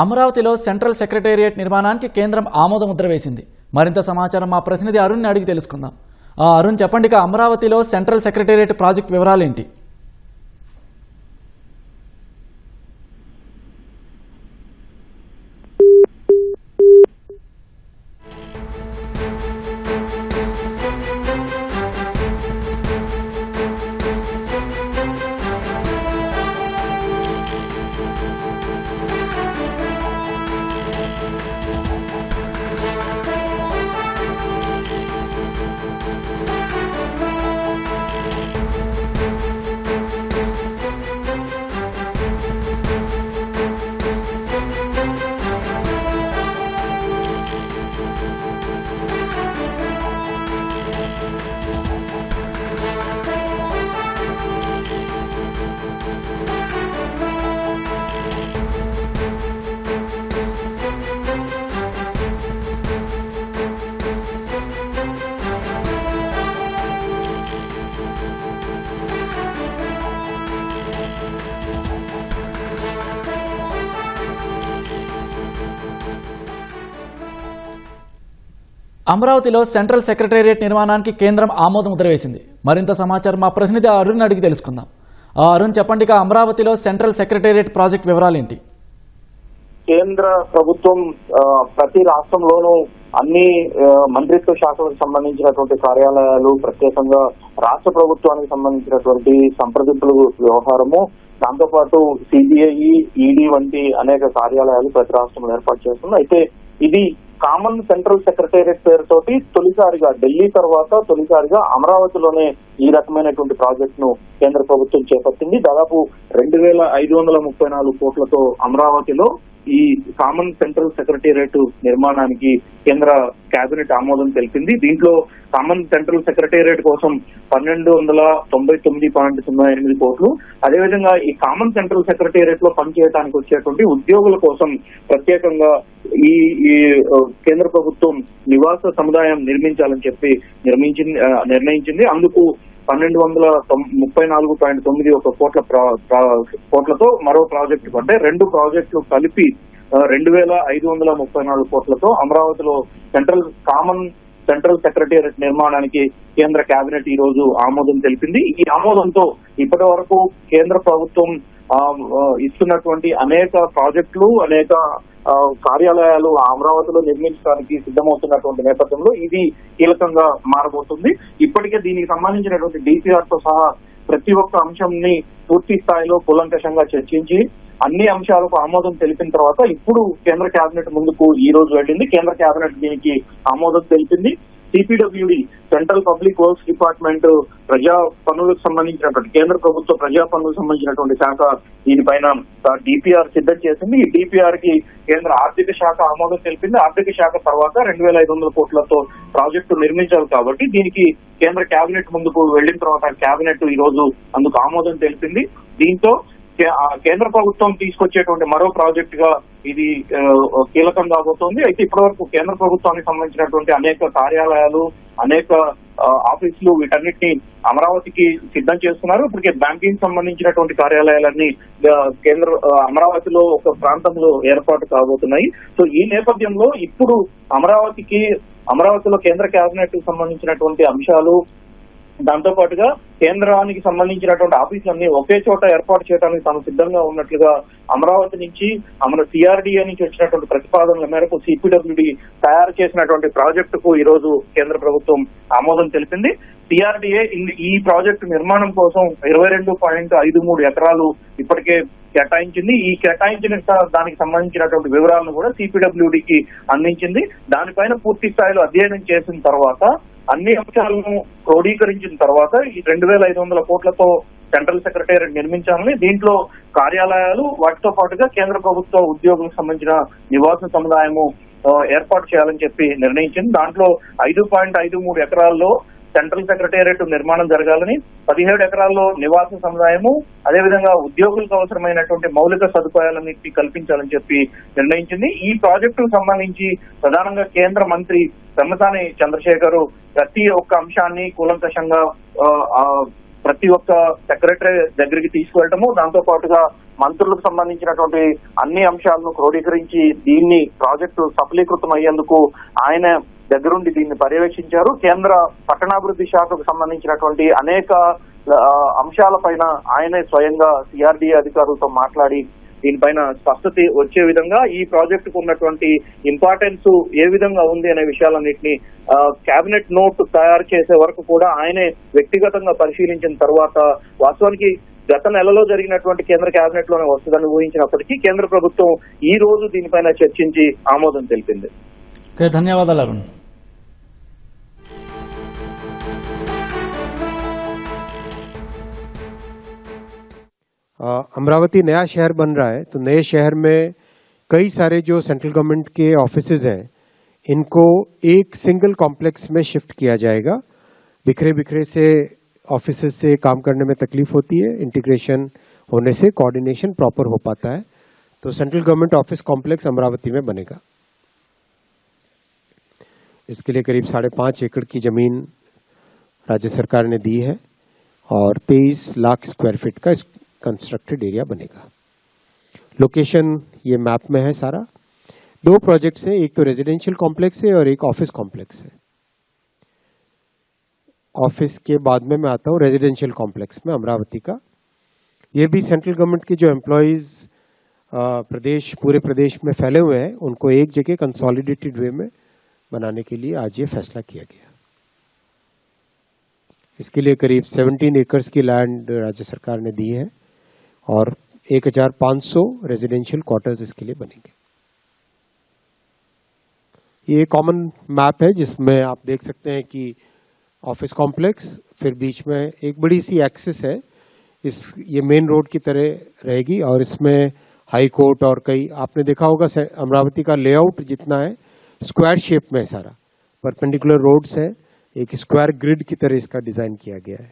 అమరావతిలో central secretariat నిర్మాణానికి కేంద్రం ఆమోద ముద్ర వేసింది. మరింత సమాచారం మా ప్రతినిధి అరుణ్ని అడిగి తెలుసుకుందాం. అరుణ్, చెప్పండి, అమరావతిలో సెంట్రల్ సెక్రటేరియట్ ప్రాజెక్ట్ వివరాలేంటి? అమరావతిలో సెంట్రల్ సెక్రటేరియట్ నిర్మాణానికి కేంద్రం ఆమోద ముద్ర వేసింది. మరింత సమాచారం మా ప్రతినిధి అరుణ్ అడిగి తెలుసుకుందాం. అరుణ్, చెప్పండి, అమరావతిలో సెంట్రల్ సెక్రటేరియట్ ప్రాజెక్ట్ వివరాలేంటి? కేంద్ర ప్రభుత్వం ప్రతి రాష్ట్రంలోనూ అన్ని మంత్రిత్వ శాఖలకు సంబంధించినటువంటి కార్యాలయాలు, ప్రత్యేకంగా రాష్ట్ర ప్రభుత్వానికి సంబంధించినటువంటి సంప్రదింపుల వ్యవహారము, దాంతోపాటు సిబిఐ, ఈడీ వంటి అనేక కార్యాలయాలు ప్రతి రాష్ట్రంలో ఏర్పాటు చేస్తుంది. అయితే ఇది కామన్ సెంట్రల్ సెక్రటేరియట్ పేరుతోటి తొలిసారిగా ఢిల్లీ తర్వాత తొలిసారిగా అమరావతిలోనే ఈ రకమైనటువంటి ప్రాజెక్ట్ ను కేంద్ర ప్రభుత్వం చేపట్టింది. దాదాపు 2534 కోట్లతో అమరావతిలో ఈ కామన్ సెంట్రల్ సెక్రటేరియట్ నిర్మాణానికి కేంద్ర కేబినెట్ ఆమోదం తెలిపింది. దీంట్లో కామన్ సెంట్రల్ సెక్రటేరియట్ కోసం 1299.08 కోట్లు, అదేవిధంగా ఈ కామన్ సెంట్రల్ సెక్రటేరియట్ లో పనిచేయడానికి వచ్చేటువంటి ఉద్యోగుల కోసం ప్రత్యేకంగా ఈ కేంద్ర ప్రభుత్వం నివాస సముదాయం నిర్మించాలని చెప్పి నిర్ణయించింది. అందుకు 1234.91 కోట్లతో మరో ప్రాజెక్టు అంటే 2 ప్రాజెక్టులు కలిపి 2534 కోట్లతో అమరావతిలో కామన్ సెంట్రల్ సెక్రటేరియట్ నిర్మాణానికి కేంద్ర కేబినెట్ ఈ రోజు ఆమోదం తెలిపింది. ఈ ఆమోదంతో ఇప్పటి వరకు కేంద్ర ప్రభుత్వం ఇస్తున్నటువంటి అనేక ప్రాజెక్టులు, అనేక కార్యాలయాలు అమరావతిలో నిర్మించడానికి సిద్ధమవుతున్నటువంటి నేపథ్యంలో ఇది కీలకంగా మారబోతుంది. ఇప్పటికే దీనికి సంబంధించినటువంటి డిపిఆర్ తో సహా ప్రతి ఒక్క అంశంని పూర్తి స్థాయిలో కూలంకషంగా చర్చించి అన్ని అంశాలకు ఆమోదం తెలిపిన తర్వాత ఇప్పుడు కేంద్ర కేబినెట్ ముందుకు ఈ రోజు వెళ్ళింది. కేంద్ర కేబినెట్ దీనికి ఆమోదం తెలిపింది. CPWD, central public works department, ప్రజా పన్నులకు సంబంధించినటువంటి కేంద్ర ప్రభుత్వ ప్రజా పన్నులకు సంబంధించినటువంటి శాఖ దీనిపైన డిపిఆర్ సిద్ధం చేసింది. ఈ డిపిఆర్ కి కేంద్ర ఆర్థిక శాఖ ఆమోదం తెలిపింది. ఆర్థిక శాఖ తర్వాత 2500 కోట్లతో ప్రాజెక్టు నిర్మించాలి కాబట్టి దీనికి కేంద్ర కేబినెట్ ముందుకు వెళ్లిన తర్వాత కేబినెట్ ఈ రోజు అందుకు ఆమోదం తెలిపింది. దీంతో కేంద్ర ప్రభుత్వం తీసుకొచ్చేటువంటి మరో ప్రాజెక్ట్ గా ఇది కీలకం కాబోతోంది. అయితే ఇప్పటివరకు కేంద్ర ప్రభుత్వానికి సంబంధించినటువంటి అనేక కార్యాలయాలు, అనేక ఆఫీసులు వీటన్నిటిని అమరావతికి సిద్ధం చేస్తున్నారు. ఇప్పటికే బ్యాంకింగ్ సంబంధించినటువంటి కార్యాలయాలన్నీ అమరావతిలో ఒక ప్రాంతంలో ఏర్పాటు కాబోతున్నాయి. సో ఈ నేపథ్యంలో ఇప్పుడు అమరావతిలో కేంద్ర కేబినెట్ కి సంబంధించినటువంటి అంశాలు, దాంతో పాటుగా కేంద్రానికి సంబంధించినటువంటి ఆఫీసులన్నీ ఒకే చోట ఏర్పాటు చేయడానికి తాను సిద్ధంగా ఉన్నట్లుగా అమరావతి నుంచి సిఆర్డీఏ నుంచి వచ్చినటువంటి ప్రతిపాదనల మేరకు సిపిడబ్ల్యూడి తయారు చేసినటువంటి ప్రాజెక్టుకు ఈ రోజు కేంద్ర ప్రభుత్వం ఆమోదం తెలిపింది. సిఆర్డీఏ ఈ ప్రాజెక్టు నిర్మాణం కోసం 22.53 ఎకరాలు ఇప్పటికే కేటాయించింది. ఈ కేటాయించిన దానికి సంబంధించినటువంటి వివరాలను కూడా సిపిడబ్ల్యూడికి అందించింది. దానిపైన పూర్తి స్థాయిలో అధ్యయనం చేసిన తర్వాత అన్ని అంశాలను క్రోడీకరించిన తర్వాత ఈ 2500 కోట్లతో సెంట్రల్ సెక్రటేరియట్ నిర్మించాలని, దీంట్లో కార్యాలయాలు వాటితో పాటుగా కేంద్ర ప్రభుత్వ ఉద్యోగులకు సంబంధించిన నివాస సముదాయము ఏర్పాటు చేయాలని చెప్పి నిర్ణయించింది. దాంట్లో 5.53 ఎకరాల్లో సెంట్రల్ సెక్రటేరియట్ నిర్మాణం జరగాలని, 17 ఎకరాల్లో నివాస సముదాయము, అదేవిధంగా ఉద్యోగులకు అవసరమైనటువంటి మౌలిక సదుపాయాలన్నింటినీ కల్పించాలని చెప్పి నిర్ణయించింది. ఈ ప్రాజెక్టుకు సంబంధించి ప్రధానంగా కేంద్ర మంత్రి పెమ్మసాని చంద్రశేఖర్ ప్రతి ఒక్క అంశాన్ని కూలంకషంగా ప్రతి ఒక్క సెక్రటరీ దగ్గరికి తీసుకువెళ్ళటము, దాంతో పాటుగా మంత్రులకు సంబంధించినటువంటి అన్ని అంశాలను క్రోడీకరించి దీన్ని ప్రాజెక్టు సఫలీకృతం అయ్యేందుకు ఆయన దగ్గరుండి దీన్ని పర్యవేక్షించారు. కేంద్ర పట్టణాభివృద్ధి శాఖకు సంబంధించినటువంటి అనేక అంశాలపైన ఆయనే స్వయంగా సిఆర్డీఏ అధికారులతో మాట్లాడి దీనిపైన స్పష్టత వచ్చే విధంగా ఈ ప్రాజెక్టుకు ఉన్నటువంటి ఇంపార్టెన్స్ ఏ విధంగా ఉంది అనే విషయాలన్నింటినీ కేబినెట్ నోట్ తయారు చేసే వరకు కూడా ఆయనే వ్యక్తిగతంగా పరిశీలించిన తర్వాత వాస్తవానికి గత నెలలో జరిగినటువంటి కేంద్ర కేబినెట్ లోనే వస్తుందని ఊహించినప్పటికీ కేంద్ర ప్రభుత్వం ఈ రోజు దీనిపైన చర్చించి ఆమోదం తెలిపింది. ధన్యవాదాలు అరుణ్. अमरावती नया शहर बन रहा है, तो नए शहर में कई सारे जो सेंट्रल गवर्नमेंट के ऑफिसेज हैं इनको एक सिंगल कॉम्प्लेक्स में शिफ्ट किया जाएगा. बिखरे बिखरे से ऑफिसेज से काम करने में तकलीफ होती है, इंटीग्रेशन होने से कोऑर्डिनेशन प्रॉपर हो पाता है. तो central government office complex Amravati में बनेगा. इसके लिए करीब 5.5 एकड़ की जमीन राज्य सरकार ने दी है और 23 लाख स्क्वायर फीट का कंस्ट्रक्टेड एरिया बनेगा. लोकेशन ये मैप में है सारा. 2 प्रोजेक्ट्स हैं, एक तो रेजिडेंशियल कॉम्प्लेक्स है और एक ऑफिस कॉम्प्लेक्स है. ऑफिस के बाद में मैं आता हूं रेजिडेंशियल कॉम्प्लेक्स में अमरावती का. ये भी सेंट्रल गवर्नमेंट के जो एम्प्लॉयज पूरे प्रदेश में फैले हुए हैं उनको एक जगह कंसोलिडेटेड वे में बनाने के लिए आज ये फैसला किया गया. इसके लिए करीब 17 एकर्स की लैंड राज्य सरकार ने दी है और 1500 रेजिडेंशियल क्वार्टर्स इसके लिए बनेंगे. ये कॉमन मैप है जिसमें आप देख सकते हैं कि ऑफिस कॉम्प्लेक्स, फिर बीच में एक बड़ी सी एक्सिस है, ये मेन रोड की तरह रहेगी और इसमें हाई कोर्ट और कई आपने देखा होगा अमरावती का लेआउट जितना है स्क्वायर शेप में सारा परपेंडिकुलर रोड्स है, एक स्क्वायर ग्रिड की तरह इसका डिजाइन किया गया है.